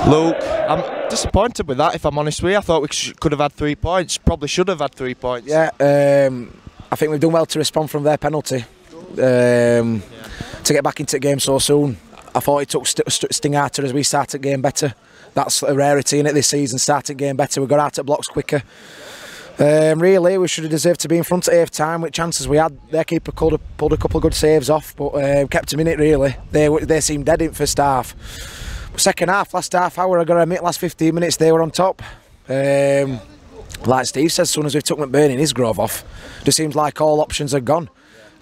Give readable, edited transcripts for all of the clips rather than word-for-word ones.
Luke, I'm disappointed with that, if I'm honest with you. I thought we could have had 3 points. Probably should have had 3 points. Yeah, I think we've done well to respond from their penalty. To get back into the game so soon. I thought it took sting out as we started the game better. That's a rarity in it this season, started the game better. We got out at blocks quicker. Really, we should have deserved to be in front at half time with chances we had. Their keeper pulled a couple of good saves off, but kept them in it really. They seemed dead in first half. Second half, last half hour, I got to admit, last 15 minutes they were on top. Like Steve says, as soon as we've took McBurnie and his Grove off, it just seems like all options are gone.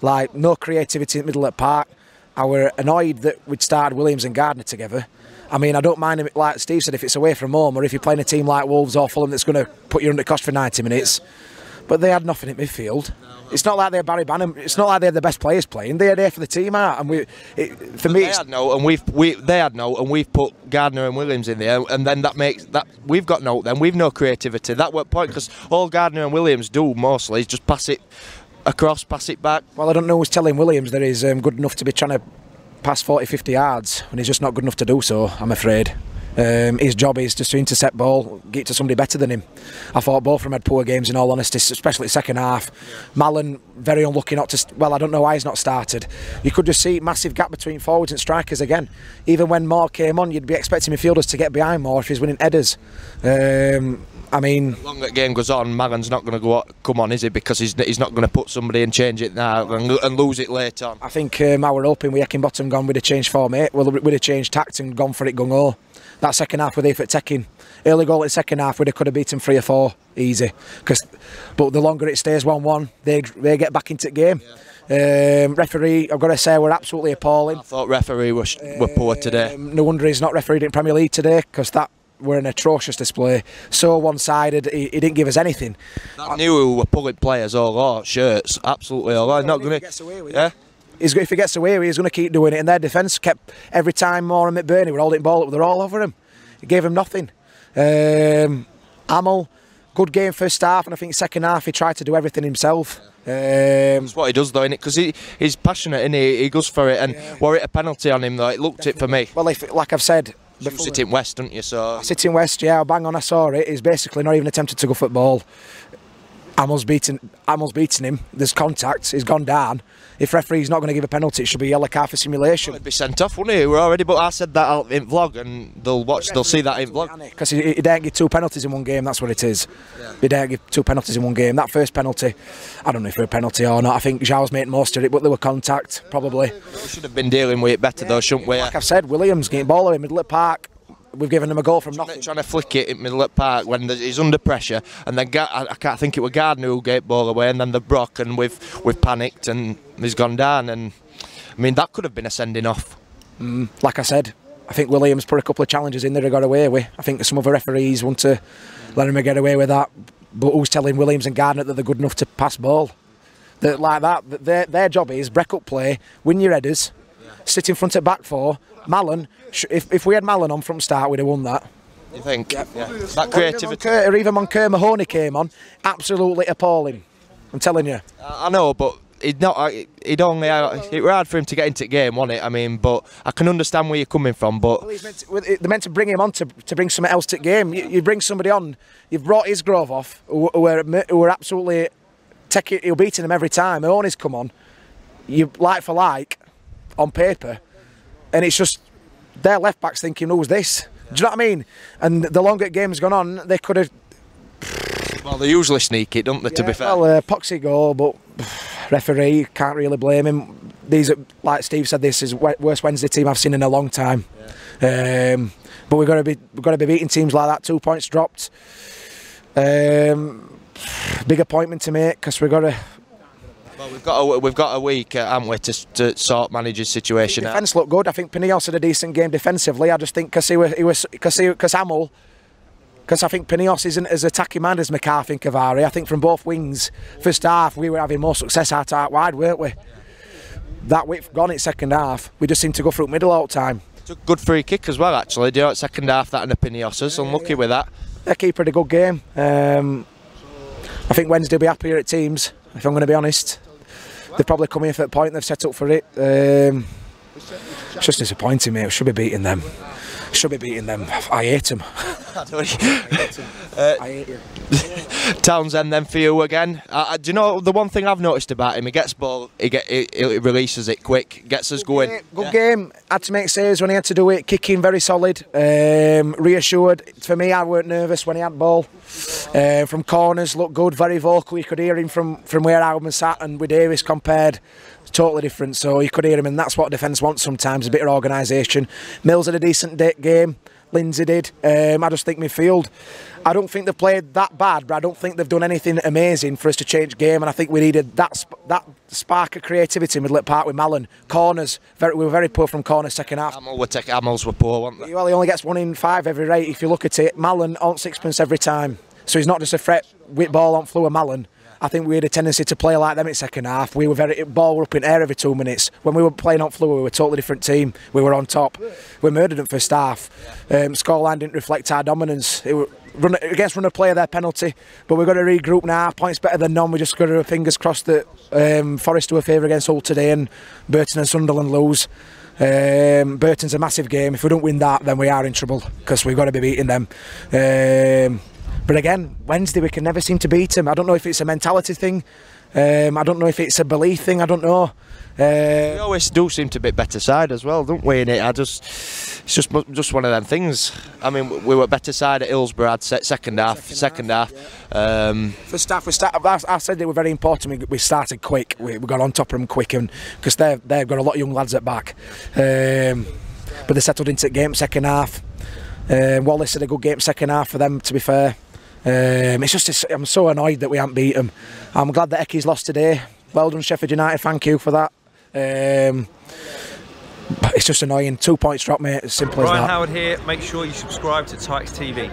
Like no creativity in the middle of the park. I were annoyed that we'd started Williams and Gardner together. I mean, I don't mind him, like Steve said, if it's away from home or if you're playing a team like Wolves or Fulham that's going to put you under cost for 90 minutes. But they had nothing at midfield. It's not like they're Barry Banham. It's not like they're the best players playing. They're there for the team out, and they had no, and we've put Gardner and Williams in there, and then that makes that we've got no. Then we've no creativity. That worked point because all Gardner and Williams do mostly is just pass it across, pass it back. Well, I don't know who's telling Williams that he's good enough to be trying to pass 40-50 yards, and he's just not good enough to do so. I'm afraid. His job is just to intercept ball, get to somebody better than him. I thought both of them had poor games in all honesty, especially second half. Mallon very unlucky not to. Well, I don't know why he's not started. You could just see massive gap between forwards and strikers again. Even when Moore came on, you'd be expecting midfielders to get behind Moore if he's winning headers. I mean, as long as the game goes on, Mallon's not going to come on, is he? Because he's not going to put somebody and change it now and lose it later on. I think I were hoping with Heckingbottom gone, we'd have changed format. Well, we'd have changed tact and gone for it gung-ho. That second half with effort taking. Early goal in the second half, we could have beaten 3 or 4 easy. But the longer it stays 1-1, they get back into the game. Referee, I've got to say, were absolutely appalling. I thought referee were poor today. No wonder he's not refereed in Premier League today, because that were an atrocious display. So one-sided, he didn't give us anything. I knew who were pulling players all out, shirts, absolutely all out. Not going to. Yeah. If he gets away with it, he's going to keep doing it. And their defence kept, every time Moore and McBurnie were holding the ball up, they're all over him. He gave him nothing. Amel, good game first half, and I think second half he tried to do everything himself. That's what he does though, innit? Because he's passionate, innit? He goes for it, and were it a penalty on him though, it looked it for me. Well, like I've said, you sit in West, don't you? So I sit in West, yeah, bang on, I saw it. He's basically not even attempted to go for the ball. Amel's beaten him. There's contact. He's gone down. If referee's not going to give a penalty, it should be a yellow card for simulation. Well, he'd be sent off, wouldn't he? We're already. But I said that out in vlog, and they'll see that in vlog. Because he didn't give 2 penalties in one game. That's what it is. Yeah. He didn't give 2 penalties in one game. That first penalty, I don't know if it was a penalty or not. I think Zhao's made most of it, but there were contact probably. We should have been dealing with it better though, shouldn't we? Like I've said, Williams getting ball in middle of the park. We've given him a goal from nothing. Trying to flick it in middle of the park when he's under pressure, and then I can't think it was Gardner who gave ball away, and then the Brock, and we've panicked and he's gone down, and I mean that could have been a sending off. Like I said, I think Williams put a couple of challenges in there he got away with. I think some other referees want to let him get away with that, but who's telling Williams and Gardner that they're good enough to pass ball? That like that, their job is break up play, win your headers, sit in front at back 4. Mallon, if we had Mallon on from start, we'd have won that. You think? Yeah. That creativity. Or even Moncur Mahoney came on, absolutely appalling. I'm telling you. I know, but it was hard for him to get into the game, wasn't it? I mean, but I can understand where you're coming from. But they're meant to bring him on to bring something else to the game. You bring somebody on. You've brought Isgrove off, who were absolutely you're beating them every time. Mahoney's come on. You like for like on paper. And it's just their left backs thinking, who's this? Do you know what I mean? And the longer the game's gone on, they could have. Well, they usually sneak it, don't they? To be fair. Well, Poxy goal, but referee can't really blame him. These are, like Steve said, this is worst Wednesday team I've seen in a long time. Yeah. But we've got to be beating teams like that. 2 points dropped. Big appointment to make because we've got to. Well, we've got a week, haven't we, to sort manager's situation out. Defence looked good. I think Pinillos had a decent game defensively. I just think because Amel, because I think Pinillos isn't as attacking minded as McCarthy and Cavari. I think from both wings, first half we were having more success out wide, weren't we? That width gone in second half. We just seemed to go through middle all the time. Took a good free kick as well, actually. Do you know, second half that and the Pinillos's. Unlucky with that. Their keeper had a good game. I think Wednesday will be happier at teams, if I'm going to be honest. They've probably come in for the point, they've set up for it. It's just disappointing, mate. We should be beating them. Should be beating them. I hate them. I hate you. Townsend then for you again. Do you know the one thing I've noticed about him? He gets ball, he releases it quick, gets us going. Good game. Had to make saves when he had to do it. Kicking very solid. Reassured. For me, I weren't nervous when he had ball. From corners, looked good. Very vocal. You could hear him from where I was sat, and with Davis compared, totally different. So you could hear him, and that's what defence wants sometimes, a bit of organisation. Mills had a decent game. Lindsay did. I just think midfield, I don't think they've played that bad, but I don't think they've done anything amazing for us to change game, and I think we needed that spark of creativity in Middle Park with Mallon. Corners, we were very poor from corners second half. Amels were poor, weren't they? Well, he only gets 1 in 5 every rate if you look at it. Mallon on sixpence every time, so he's not just a threat with ball on flu of Mallon. I think we had a tendency to play like them in second half. We were ball were up in air every 2 minutes. When we were playing on flu, we were a totally different team. We were on top. We murdered them first half. Scoreline didn't reflect our dominance. It were against runner player their penalty, but we've got to regroup now. Points better than none. We just got our fingers crossed that Forest do a favour against Hull today and Burton and Sunderland lose. Burton's a massive game. If we don't win that, then we are in trouble because we've got to be beating them. But again, Wednesday we can never seem to beat them. I don't know if it's a mentality thing. I don't know if it's a belief thing. I don't know. We always do seem to be better side as well, don't we? In it, it's just one of them things. I mean, we were better side at Hillsborough. I'd say second half. First half, I said they were very important. We started quick. We got on top of them quick, and because they've got a lot of young lads at back. But they settled into the game second half. Wallace had a good game second half for them, to be fair. It's just I'm so annoyed that we haven't beat them. I'm glad that Ecky's lost today. Well done, Sheffield United. Thank you for that. But it's just annoying. 2 points drop, mate. As simple as that. Brian Howard here. Make sure you subscribe to Tykes TV.